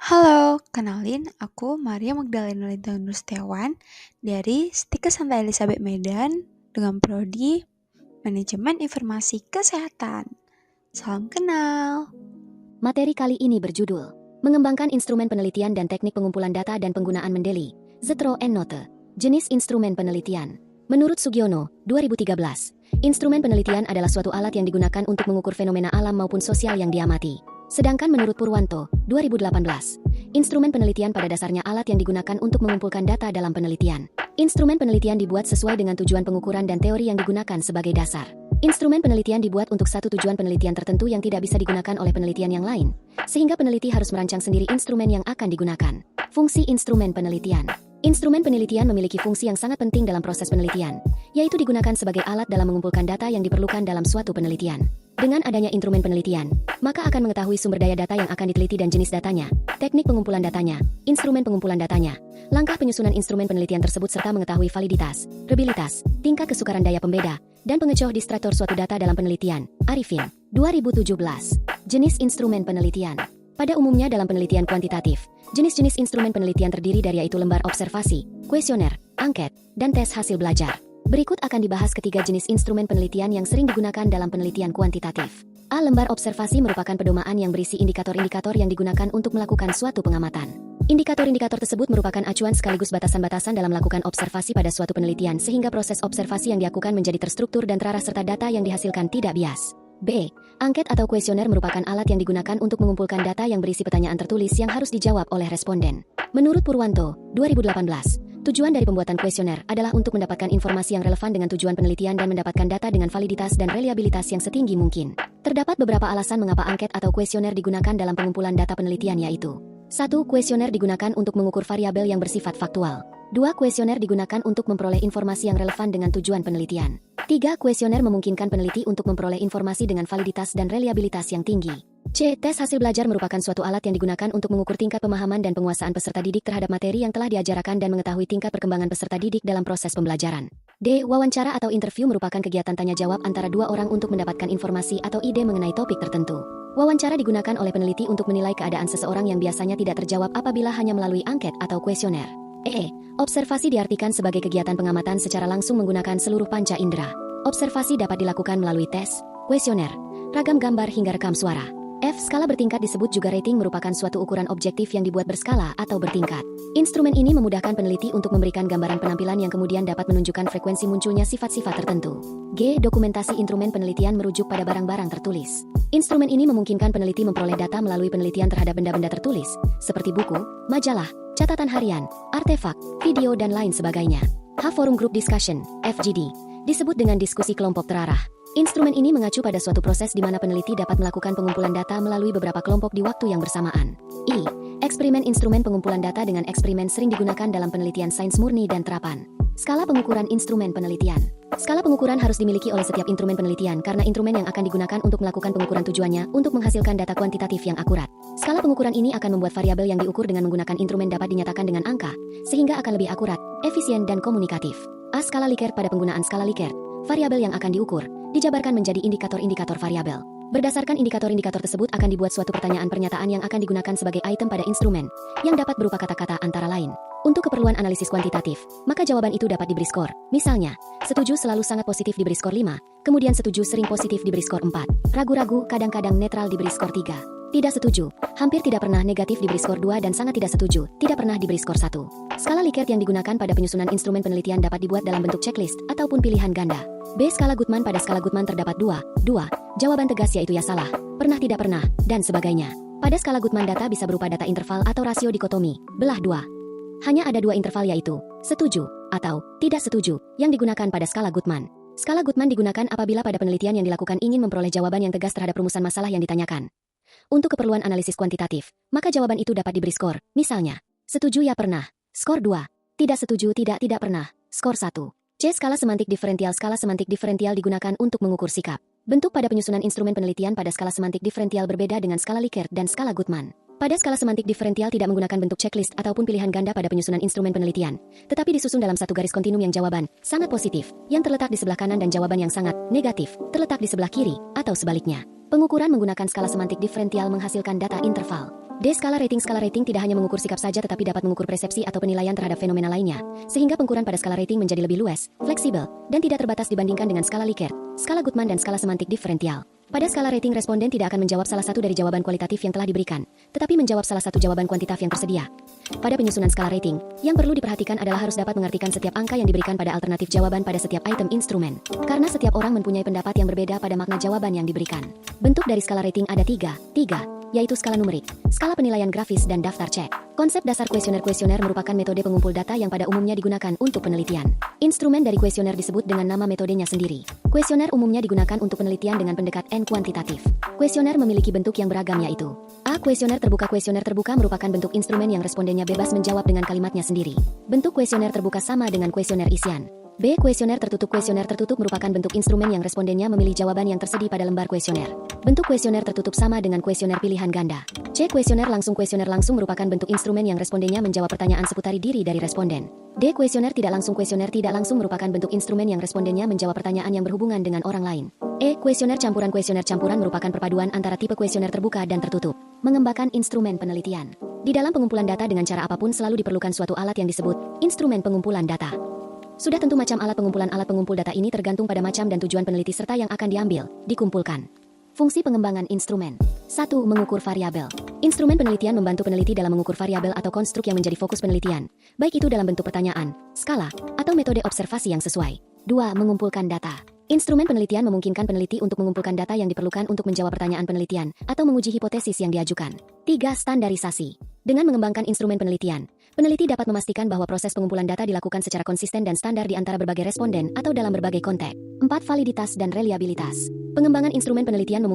Halo, kenalin aku Maria Magdalena Lintang Nustiawan dari Stika Santa Elizabeth Medan dengan prodi Manajemen Informasi Kesehatan. Salam kenal. Materi kali ini berjudul Mengembangkan Instrumen Penelitian dan Teknik Pengumpulan Data dan Penggunaan Mendeli, Zetro and Note, Jenis Instrumen Penelitian. Menurut Sugiono, 2013, instrumen penelitian adalah suatu alat yang digunakan untuk mengukur fenomena alam maupun sosial yang diamati. Sedangkan menurut Purwanto, 2018, instrumen penelitian pada dasarnya alat yang digunakan untuk mengumpulkan data dalam penelitian. Instrumen penelitian dibuat sesuai dengan tujuan pengukuran dan teori yang digunakan sebagai dasar. Instrumen penelitian dibuat untuk satu tujuan penelitian tertentu yang tidak bisa digunakan oleh penelitian yang lain, sehingga peneliti harus merancang sendiri instrumen yang akan digunakan. Fungsi instrumen penelitian. Instrumen penelitian memiliki fungsi yang sangat penting dalam proses penelitian, yaitu digunakan sebagai alat dalam mengumpulkan data yang diperlukan dalam suatu penelitian. Dengan adanya instrumen penelitian, maka akan mengetahui sumber daya data yang akan diteliti dan jenis datanya, teknik pengumpulan datanya, instrumen pengumpulan datanya, langkah penyusunan instrumen penelitian tersebut serta mengetahui validitas, reliabilitas, tingkat kesukaran daya pembeda, dan pengecoh distraktor suatu data dalam penelitian. Arifin, 2017. Jenis instrumen penelitian. Pada umumnya dalam penelitian kuantitatif, jenis-jenis instrumen penelitian terdiri dari yaitu lembar observasi, kuesioner, angket, dan tes hasil belajar. Berikut akan dibahas ketiga jenis instrumen penelitian yang sering digunakan dalam penelitian kuantitatif. A. Lembar observasi merupakan pedomaan yang berisi indikator-indikator yang digunakan untuk melakukan suatu pengamatan. Indikator-indikator tersebut merupakan acuan sekaligus batasan-batasan dalam melakukan observasi pada suatu penelitian sehingga proses observasi yang dilakukan menjadi terstruktur dan terarah serta data yang dihasilkan tidak bias. B. Angket atau kuesioner merupakan alat yang digunakan untuk mengumpulkan data yang berisi pertanyaan tertulis yang harus dijawab oleh responden. Menurut Purwanto, 2018, tujuan dari pembuatan kuesioner adalah untuk mendapatkan informasi yang relevan dengan tujuan penelitian dan mendapatkan data dengan validitas dan reliabilitas yang setinggi mungkin. Terdapat beberapa alasan mengapa angket atau kuesioner digunakan dalam pengumpulan data penelitian yaitu 1. Kuesioner digunakan untuk mengukur variabel yang bersifat faktual. 2. Kuesioner digunakan untuk memperoleh informasi yang relevan dengan tujuan penelitian. 3. Kuesioner memungkinkan peneliti untuk memperoleh informasi dengan validitas dan reliabilitas yang tinggi. C. Tes hasil belajar merupakan suatu alat yang digunakan untuk mengukur tingkat pemahaman dan penguasaan peserta didik terhadap materi yang telah diajarkan dan mengetahui tingkat perkembangan peserta didik dalam proses pembelajaran. D. Wawancara atau interview merupakan kegiatan tanya-jawab antara dua orang untuk mendapatkan informasi atau ide mengenai topik tertentu. Wawancara digunakan oleh peneliti untuk menilai keadaan seseorang yang biasanya tidak terjawab apabila hanya melalui angket atau kuesioner. E. Observasi diartikan sebagai kegiatan pengamatan secara langsung menggunakan seluruh panca indera. Observasi dapat dilakukan melalui tes, kuesioner, ragam gambar hingga rekam suara. F. Skala bertingkat disebut juga rating merupakan suatu ukuran objektif yang dibuat berskala atau bertingkat. Instrumen ini memudahkan peneliti untuk memberikan gambaran penampilan yang kemudian dapat menunjukkan frekuensi munculnya sifat-sifat tertentu. G. Dokumentasi instrumen penelitian merujuk pada barang-barang tertulis. Instrumen ini memungkinkan peneliti memperoleh data melalui penelitian terhadap benda-benda tertulis, seperti buku, majalah, catatan harian, artefak, video dan lain sebagainya. H. Forum Group Discussion, FGD, disebut dengan diskusi kelompok terarah. Instrumen ini mengacu pada suatu proses di mana peneliti dapat melakukan pengumpulan data melalui beberapa kelompok di waktu yang bersamaan. I. Eksperimen instrumen pengumpulan data dengan eksperimen sering digunakan dalam penelitian sains murni dan terapan. Skala pengukuran instrumen penelitian. Skala pengukuran harus dimiliki oleh setiap instrumen penelitian karena instrumen yang akan digunakan untuk melakukan pengukuran tujuannya untuk menghasilkan data kuantitatif yang akurat. Skala pengukuran ini akan membuat variabel yang diukur dengan menggunakan instrumen dapat dinyatakan dengan angka, sehingga akan lebih akurat, efisien dan komunikatif. A. Skala Likert. Pada penggunaan skala Likert, variabel yang akan diukur dijabarkan menjadi indikator-indikator variabel. Berdasarkan indikator-indikator tersebut akan dibuat suatu pertanyaan pernyataan yang akan digunakan sebagai item pada instrumen, yang dapat berupa kata-kata antara lain. Untuk keperluan analisis kuantitatif, maka jawaban itu dapat diberi skor. Misalnya, setuju selalu sangat positif diberi skor 5, kemudian setuju sering positif diberi skor 4, ragu-ragu kadang-kadang netral diberi skor 3. Tidak setuju, hampir tidak pernah negatif diberi skor 2 dan sangat tidak setuju, tidak pernah diberi skor 1. Skala Likert yang digunakan pada penyusunan instrumen penelitian dapat dibuat dalam bentuk checklist ataupun pilihan ganda. B. Skala Goodman. Pada skala Goodman terdapat 2, jawaban tegas yaitu ya salah, pernah tidak pernah, dan sebagainya. Pada skala Goodman data bisa berupa data interval atau rasio dikotomi, belah 2. Hanya ada 2 interval yaitu, setuju, atau tidak setuju, yang digunakan pada skala Goodman. Skala Goodman digunakan apabila pada penelitian yang dilakukan ingin memperoleh jawaban yang tegas terhadap rumusan masalah yang ditanyakan. Untuk keperluan analisis kuantitatif, maka jawaban itu dapat diberi skor, misalnya, setuju ya pernah, skor 2, tidak setuju tidak pernah, skor 1. C. Skala semantik diferensial. Skala semantik diferensial digunakan untuk mengukur sikap. Bentuk pada penyusunan instrumen penelitian pada skala semantik diferensial berbeda dengan skala Likert dan skala Goodman. Pada skala semantik diferensial tidak menggunakan bentuk checklist ataupun pilihan ganda pada penyusunan instrumen penelitian, tetapi disusun dalam satu garis kontinum yang jawaban sangat positif, yang terletak di sebelah kanan dan jawaban yang sangat negatif, terletak di sebelah kiri, atau sebaliknya. Pengukuran menggunakan skala semantik diferensial menghasilkan data interval. D. Skala rating tidak hanya mengukur sikap saja tetapi dapat mengukur persepsi atau penilaian terhadap fenomena lainnya, sehingga pengukuran pada skala rating menjadi lebih luas, fleksibel, dan tidak terbatas dibandingkan dengan skala Likert, skala Guttman dan skala semantik diferensial. Pada skala rating responden tidak akan menjawab salah satu dari jawaban kualitatif yang telah diberikan, tetapi menjawab salah satu jawaban kuantitatif yang tersedia. Pada penyusunan skala rating, yang perlu diperhatikan adalah harus dapat mengartikan setiap angka yang diberikan pada alternatif jawaban pada setiap item instrumen, karena setiap orang mempunyai pendapat yang berbeda pada makna jawaban yang diberikan. Bentuk dari skala rating ada tiga, yaitu skala numerik, skala penilaian grafis, dan daftar cek. Konsep dasar kuesioner merupakan metode pengumpul data yang pada umumnya digunakan untuk penelitian. Instrumen dari kuesioner disebut dengan nama metodenya sendiri. Kuesioner umumnya digunakan untuk penelitian dengan pendekat N kuantitatif. Kuesioner memiliki bentuk yang beragam yaitu A. Kuesioner terbuka merupakan bentuk instrumen yang respondennya bebas menjawab dengan kalimatnya sendiri. Bentuk kuesioner terbuka sama dengan kuesioner isian. B. Kuesioner tertutup merupakan bentuk instrumen yang respondennya memilih jawaban yang tersedia pada lembar kuesioner. Bentuk kuesioner tertutup sama dengan kuesioner pilihan ganda. C. Kuesioner langsung merupakan bentuk instrumen yang respondennya menjawab pertanyaan seputar diri dari responden. D. Kuesioner tidak langsung merupakan bentuk instrumen yang respondennya menjawab pertanyaan yang berhubungan dengan orang lain. E. Kuesioner campuran merupakan perpaduan antara tipe kuesioner terbuka dan tertutup. Mengembangkan instrumen penelitian. Di dalam pengumpulan data dengan cara apapun selalu diperlukan suatu alat yang disebut instrumen pengumpulan data. Sudah tentu macam alat pengumpul data ini tergantung pada macam dan tujuan peneliti serta yang akan dikumpulkan. Fungsi pengembangan instrumen. 1. Mengukur variabel. Instrumen penelitian membantu peneliti dalam mengukur variabel atau konstruk yang menjadi fokus penelitian, baik itu dalam bentuk pertanyaan, skala, atau metode observasi yang sesuai. 2. Mengumpulkan data. Instrumen penelitian memungkinkan peneliti untuk mengumpulkan data yang diperlukan untuk menjawab pertanyaan penelitian atau menguji hipotesis yang diajukan. 3. Standarisasi. Dengan mengembangkan instrumen penelitian, peneliti dapat memastikan bahwa proses pengumpulan data dilakukan secara konsisten dan standar di antara berbagai responden atau dalam berbagai konteks. 4. Validitas dan reliabilitas. Pengembangan instrumen penelitian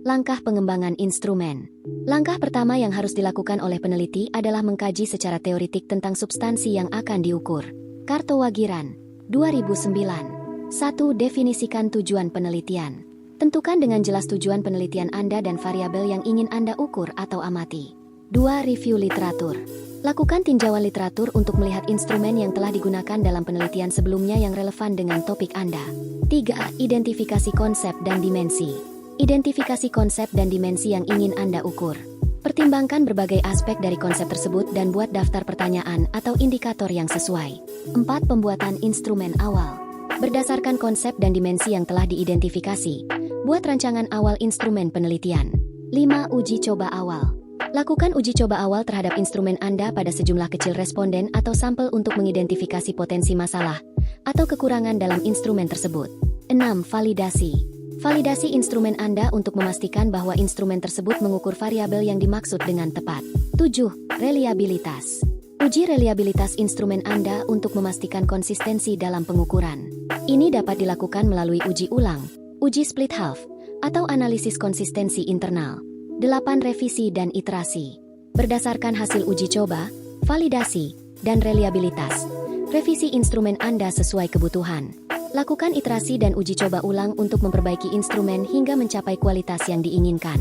Langkah pengembangan instrumen. Langkah pertama yang harus dilakukan oleh peneliti adalah mengkaji secara teoritik tentang substansi yang akan diukur. Kartowagiran, 2009. 1. Definisikan tujuan penelitian. Tentukan dengan jelas tujuan penelitian Anda dan variabel yang ingin Anda ukur atau amati. 2. Review literatur. Lakukan tinjauan literatur untuk melihat instrumen yang telah digunakan dalam penelitian sebelumnya yang relevan dengan topik Anda. 3. Identifikasi konsep dan dimensi. Identifikasi konsep dan dimensi yang ingin Anda ukur. Pertimbangkan berbagai aspek dari konsep tersebut dan buat daftar pertanyaan atau indikator yang sesuai. 4. Pembuatan instrumen awal. Berdasarkan konsep dan dimensi yang telah diidentifikasi, buat rancangan awal instrumen penelitian. 5. Uji coba awal. Lakukan uji coba awal terhadap instrumen Anda pada sejumlah kecil responden atau sampel untuk mengidentifikasi potensi masalah atau kekurangan dalam instrumen tersebut. 6. Validasi. Validasi instrumen Anda untuk memastikan bahwa instrumen tersebut mengukur variabel yang dimaksud dengan tepat. 7. Reliabilitas. Uji reliabilitas instrumen Anda untuk memastikan konsistensi dalam pengukuran. Ini dapat dilakukan melalui uji ulang, uji split half, atau analisis konsistensi internal. 8. Revisi dan iterasi. Berdasarkan hasil uji coba, validasi, dan reliabilitas, revisi instrumen Anda sesuai kebutuhan. Lakukan iterasi dan uji coba ulang untuk memperbaiki instrumen hingga mencapai kualitas yang diinginkan.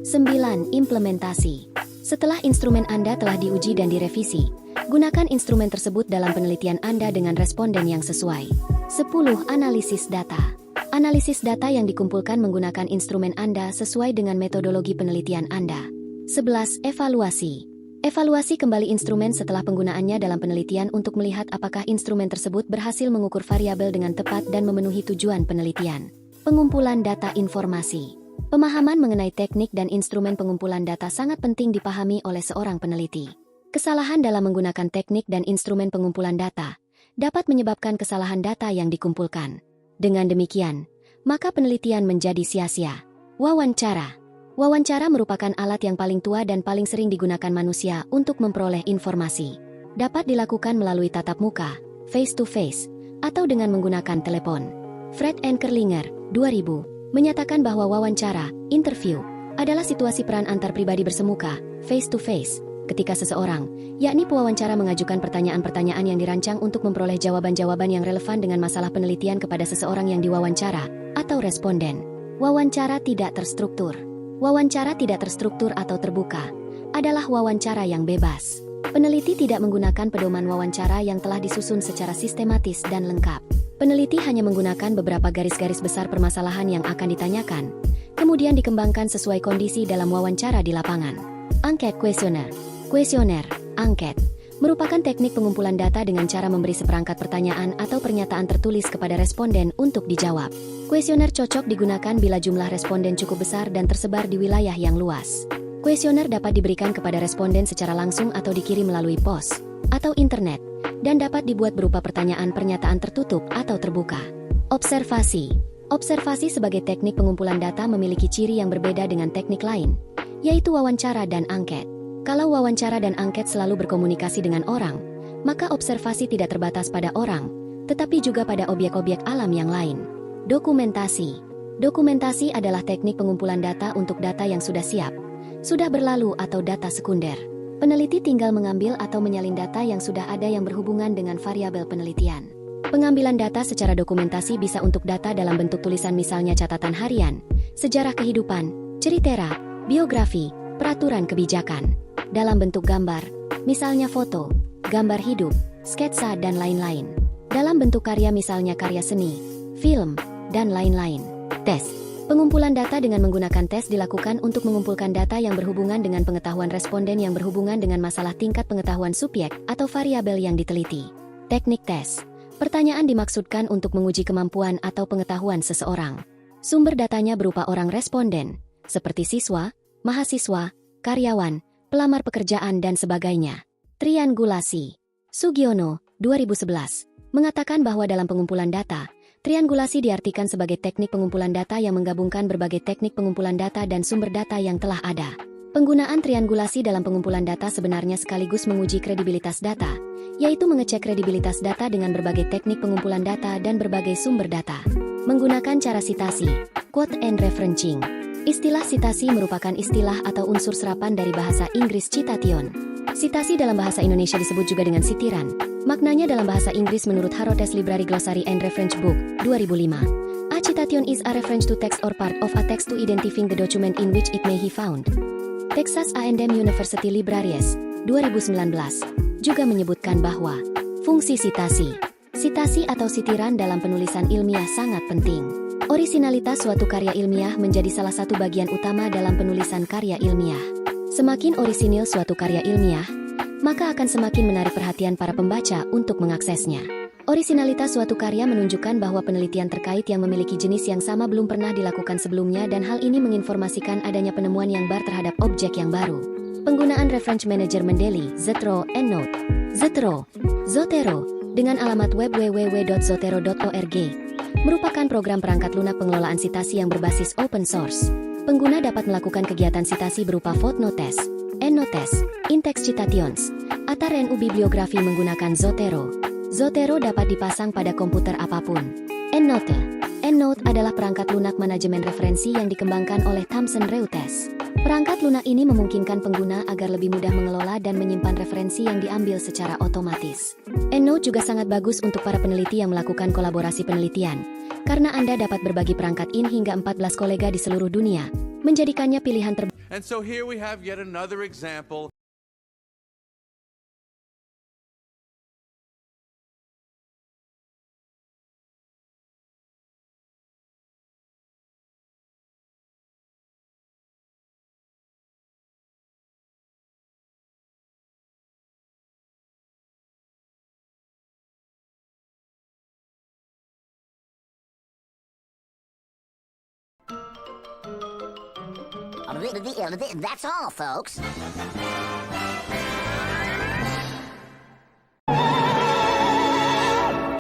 9. Implementasi. Setelah instrumen Anda telah diuji dan direvisi, gunakan instrumen tersebut dalam penelitian Anda dengan responden yang sesuai. 10. Analisis data. Analisis data yang dikumpulkan menggunakan instrumen Anda sesuai dengan metodologi penelitian Anda. 11. Evaluasi. Evaluasi kembali instrumen setelah penggunaannya dalam penelitian untuk melihat apakah instrumen tersebut berhasil mengukur variabel dengan tepat dan memenuhi tujuan penelitian. Pengumpulan data informasi. Pemahaman mengenai teknik dan instrumen pengumpulan data sangat penting dipahami oleh seorang peneliti. Kesalahan dalam menggunakan teknik dan instrumen pengumpulan data dapat menyebabkan kesalahan data yang dikumpulkan. Dengan demikian, maka penelitian menjadi sia-sia. Wawancara. Wawancara merupakan alat yang paling tua dan paling sering digunakan manusia untuk memperoleh informasi. Dapat dilakukan melalui tatap muka, face-to-face, atau dengan menggunakan telepon. Fred Enkerlinger, 2000, menyatakan bahwa wawancara, interview, adalah situasi peran antar pribadi bersemuka, face-to-face, ketika seseorang, yakni pewawancara mengajukan pertanyaan-pertanyaan yang dirancang untuk memperoleh jawaban-jawaban yang relevan dengan masalah penelitian kepada seseorang yang diwawancara, atau responden. Wawancara tidak terstruktur. Wawancara tidak terstruktur atau terbuka adalah wawancara yang bebas. Peneliti tidak menggunakan pedoman wawancara yang telah disusun secara sistematis dan lengkap. Peneliti hanya menggunakan beberapa garis-garis besar permasalahan yang akan ditanyakan, kemudian dikembangkan sesuai kondisi dalam wawancara di lapangan. Angket kuesioner. Kuesioner, angket, merupakan teknik pengumpulan data dengan cara memberi seperangkat pertanyaan atau pernyataan tertulis kepada responden untuk dijawab. Kuesioner cocok digunakan bila jumlah responden cukup besar dan tersebar di wilayah yang luas. Kuesioner dapat diberikan kepada responden secara langsung atau dikirim melalui pos atau internet, dan dapat dibuat berupa pertanyaan pernyataan tertutup atau terbuka. Observasi. Observasi sebagai teknik pengumpulan data memiliki ciri yang berbeda dengan teknik lain, yaitu wawancara dan angket. Kalau wawancara dan angket selalu berkomunikasi dengan orang, maka observasi tidak terbatas pada orang, tetapi juga pada objek-objek alam yang lain. Dokumentasi. Dokumentasi adalah teknik pengumpulan data untuk data yang sudah siap, sudah berlalu atau data sekunder. Peneliti tinggal mengambil atau menyalin data yang sudah ada yang berhubungan dengan variabel penelitian. Pengambilan data secara dokumentasi bisa untuk data dalam bentuk tulisan misalnya catatan harian, sejarah kehidupan, cerita, biografi, peraturan kebijakan. Dalam bentuk gambar, misalnya foto, gambar hidup, sketsa dan lain-lain. Dalam bentuk karya misalnya karya seni, film, dan lain-lain. Tes. Pengumpulan data dengan menggunakan tes dilakukan untuk mengumpulkan data yang berhubungan dengan pengetahuan responden yang berhubungan dengan masalah tingkat pengetahuan subjek atau variabel yang diteliti. Teknik tes. Pertanyaan dimaksudkan untuk menguji kemampuan atau pengetahuan seseorang. Sumber datanya berupa orang responden, seperti siswa, mahasiswa, karyawan, pelamar pekerjaan dan sebagainya. Triangulasi. Sugiono, 2011, mengatakan bahwa dalam pengumpulan data, triangulasi diartikan sebagai teknik pengumpulan data yang menggabungkan berbagai teknik pengumpulan data dan sumber data yang telah ada. Penggunaan triangulasi dalam pengumpulan data sebenarnya sekaligus menguji kredibilitas data, yaitu mengecek kredibilitas data dengan berbagai teknik pengumpulan data dan berbagai sumber data. Menggunakan cara sitasi, quote and referencing. Istilah sitasi merupakan istilah atau unsur serapan dari bahasa Inggris citation. Sitasi dalam bahasa Indonesia disebut juga dengan sitiran. Maknanya dalam bahasa Inggris menurut Harrods Library Glossary and Reference Book, 2005. A citation is a reference to text or part of a text to identify the document in which it may be found. Texas A&M University Libraries, 2019, juga menyebutkan bahwa fungsi sitasi. Sitasi atau sitiran dalam penulisan ilmiah sangat penting. Orisinalitas suatu karya ilmiah menjadi salah satu bagian utama dalam penulisan karya ilmiah. Semakin orisinil suatu karya ilmiah, maka akan semakin menarik perhatian para pembaca untuk mengaksesnya. Orisinalitas suatu karya menunjukkan bahwa penelitian terkait yang memiliki jenis yang sama belum pernah dilakukan sebelumnya dan hal ini menginformasikan adanya penemuan yang baru terhadap objek yang baru. Penggunaan Reference Manager Mendeley, Zotero, EndNote. Zotero, dengan alamat web www.zotero.org, merupakan program perangkat lunak pengelolaan sitasi yang berbasis open source. Pengguna dapat melakukan kegiatan sitasi berupa footnotes, endnotes, in-text citations, atau RNU bibliografi menggunakan Zotero. Zotero dapat dipasang pada komputer apapun. EndNote. EndNote adalah perangkat lunak manajemen referensi yang dikembangkan oleh Thomson Reuters. Perangkat lunak ini memungkinkan pengguna agar lebih mudah mengelola dan menyimpan referensi yang diambil secara otomatis. EndNote juga sangat bagus untuk para peneliti yang melakukan kolaborasi penelitian, karena Anda dapat berbagi perangkat in hingga 14 kolega di seluruh dunia, menjadikannya pilihan terbaik. And so here we have yet another example. That's all, folks.